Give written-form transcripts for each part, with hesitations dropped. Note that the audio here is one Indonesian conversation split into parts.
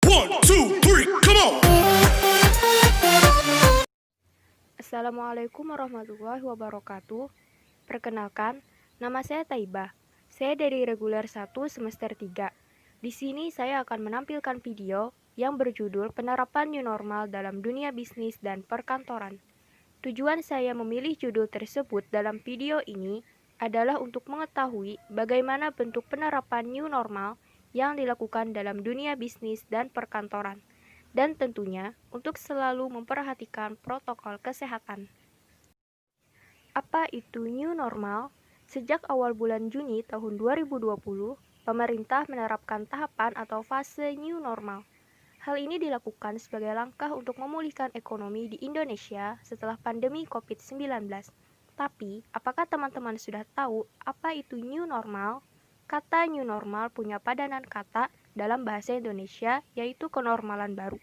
One, two, three, come on! Assalamualaikum warahmatullahi wabarakatuh. Perkenalkan, nama saya Taibah. Saya dari reguler 1 semester 3. Di sini saya akan menampilkan video yang berjudul Penerapan New Normal dalam Dunia Bisnis dan Perkantoran. Tujuan saya memilih judul tersebut dalam video ini adalah untuk mengetahui bagaimana bentuk penerapan new normal yang dilakukan dalam dunia bisnis dan perkantoran, dan tentunya untuk selalu memperhatikan protokol kesehatan. Apa itu new normal? Sejak awal bulan Juni tahun 2020, pemerintah menerapkan tahapan atau fase new normal. Hal ini dilakukan sebagai langkah untuk memulihkan ekonomi di Indonesia setelah pandemi COVID-19. Tapi, apakah teman-teman sudah tahu apa itu new normal? Kata new normal punya padanan kata dalam bahasa Indonesia, yaitu kenormalan baru.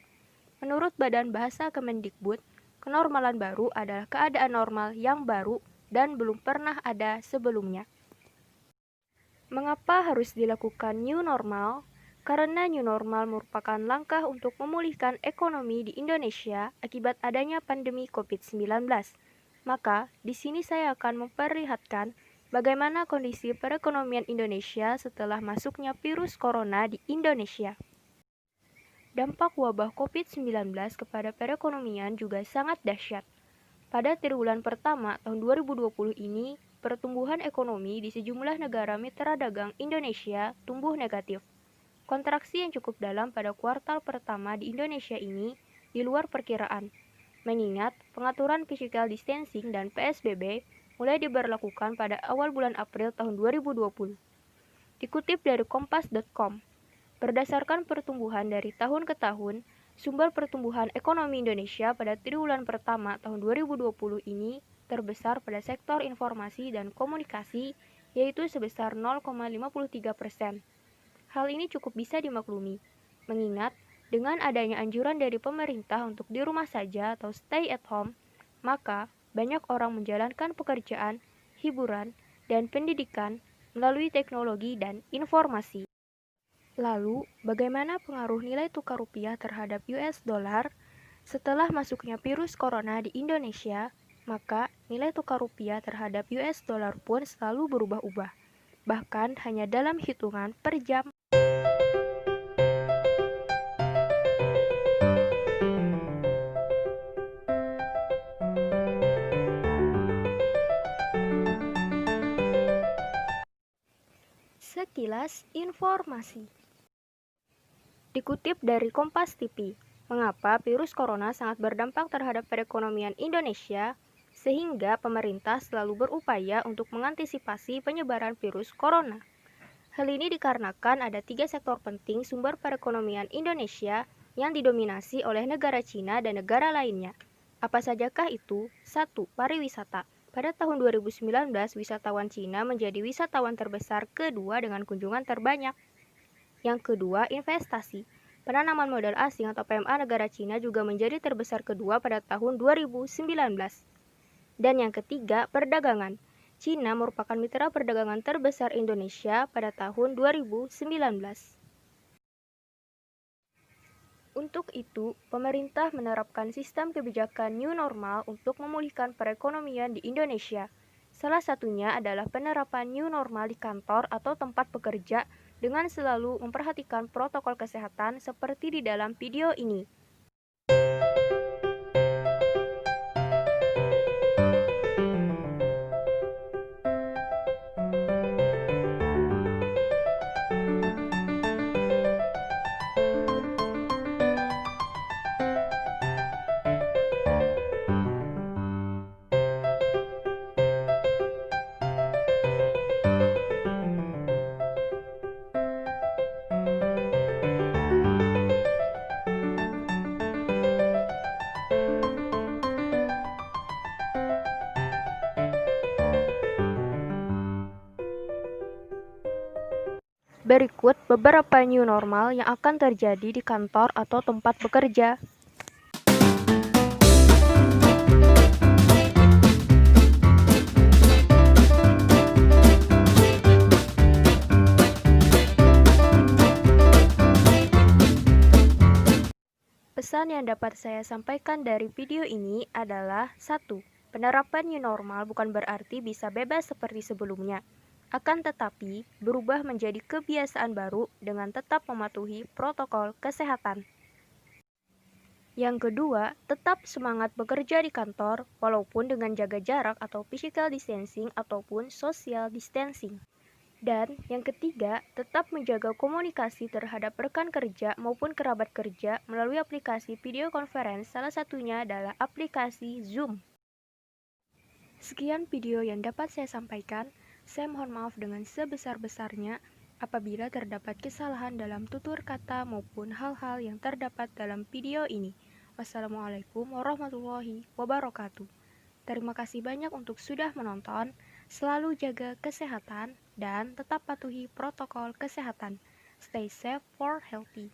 Menurut Badan Bahasa Kemendikbud, kenormalan baru adalah keadaan normal yang baru dan belum pernah ada sebelumnya. Mengapa harus dilakukan new normal? Karena new normal merupakan langkah untuk memulihkan ekonomi di Indonesia akibat adanya pandemi COVID-19. Maka, di sini saya akan memperlihatkan bagaimana kondisi perekonomian Indonesia setelah masuknya virus corona di Indonesia. Dampak wabah COVID-19 kepada perekonomian juga sangat dahsyat. Pada triwulan pertama tahun 2020 ini, pertumbuhan ekonomi di sejumlah negara mitra dagang Indonesia tumbuh negatif. Kontraksi yang cukup dalam pada kuartal pertama di Indonesia ini di luar perkiraan, mengingat pengaturan physical distancing dan PSBB mulai diberlakukan pada awal bulan April tahun 2020. Dikutip dari kompas.com, berdasarkan pertumbuhan dari tahun ke tahun, sumber pertumbuhan ekonomi Indonesia pada triwulan pertama tahun 2020 ini terbesar pada sektor informasi dan komunikasi, yaitu sebesar 0,53%. Hal ini cukup bisa dimaklumi, mengingat dengan adanya anjuran dari pemerintah untuk di rumah saja atau stay at home, maka banyak orang menjalankan pekerjaan, hiburan, dan pendidikan melalui teknologi dan informasi. Lalu, bagaimana pengaruh nilai tukar rupiah terhadap US dollar? Setelah masuknya virus corona di Indonesia, maka nilai tukar rupiah terhadap US dollar pun selalu berubah-ubah, bahkan hanya dalam hitungan per jam. Sekilas informasi. Dikutip dari Kompas TV, mengapa virus corona sangat berdampak terhadap perekonomian Indonesia, sehingga pemerintah selalu berupaya untuk mengantisipasi penyebaran virus corona. Hal ini dikarenakan ada 3 sektor penting sumber perekonomian Indonesia yang didominasi oleh negara Cina dan negara lainnya. Apa sajakah itu? 1. Pariwisata. Pada tahun 2019, wisatawan Cina menjadi wisatawan terbesar kedua dengan kunjungan terbanyak. Yang kedua, investasi. Penanaman modal asing atau PMA negara Cina juga menjadi terbesar kedua pada tahun 2019. Dan yang ketiga, perdagangan. Cina merupakan mitra perdagangan terbesar Indonesia pada tahun 2019. Untuk itu, pemerintah menerapkan sistem kebijakan new normal untuk memulihkan perekonomian di Indonesia. Salah satunya adalah penerapan new normal di kantor atau tempat bekerja dengan selalu memperhatikan protokol kesehatan seperti di dalam video ini. Berikut beberapa new normal yang akan terjadi di kantor atau tempat bekerja. Pesan yang dapat saya sampaikan dari video ini adalah 1. Penerapan new normal bukan berarti bisa bebas seperti sebelumnya. Akan tetapi, berubah menjadi kebiasaan baru dengan tetap mematuhi protokol kesehatan. Yang kedua, tetap semangat bekerja di kantor walaupun dengan jaga jarak atau physical distancing ataupun social distancing. Dan yang ketiga, tetap menjaga komunikasi terhadap rekan kerja maupun kerabat kerja melalui aplikasi video conference, salah satunya adalah aplikasi Zoom. Sekian video yang dapat saya sampaikan. Saya mohon maaf dengan sebesar-besarnya apabila terdapat kesalahan dalam tutur kata maupun hal-hal yang terdapat dalam video ini. Wassalamualaikum warahmatullahi wabarakatuh. Terima kasih banyak untuk sudah menonton. Selalu jaga kesehatan dan tetap patuhi protokol kesehatan. Stay safe for healthy.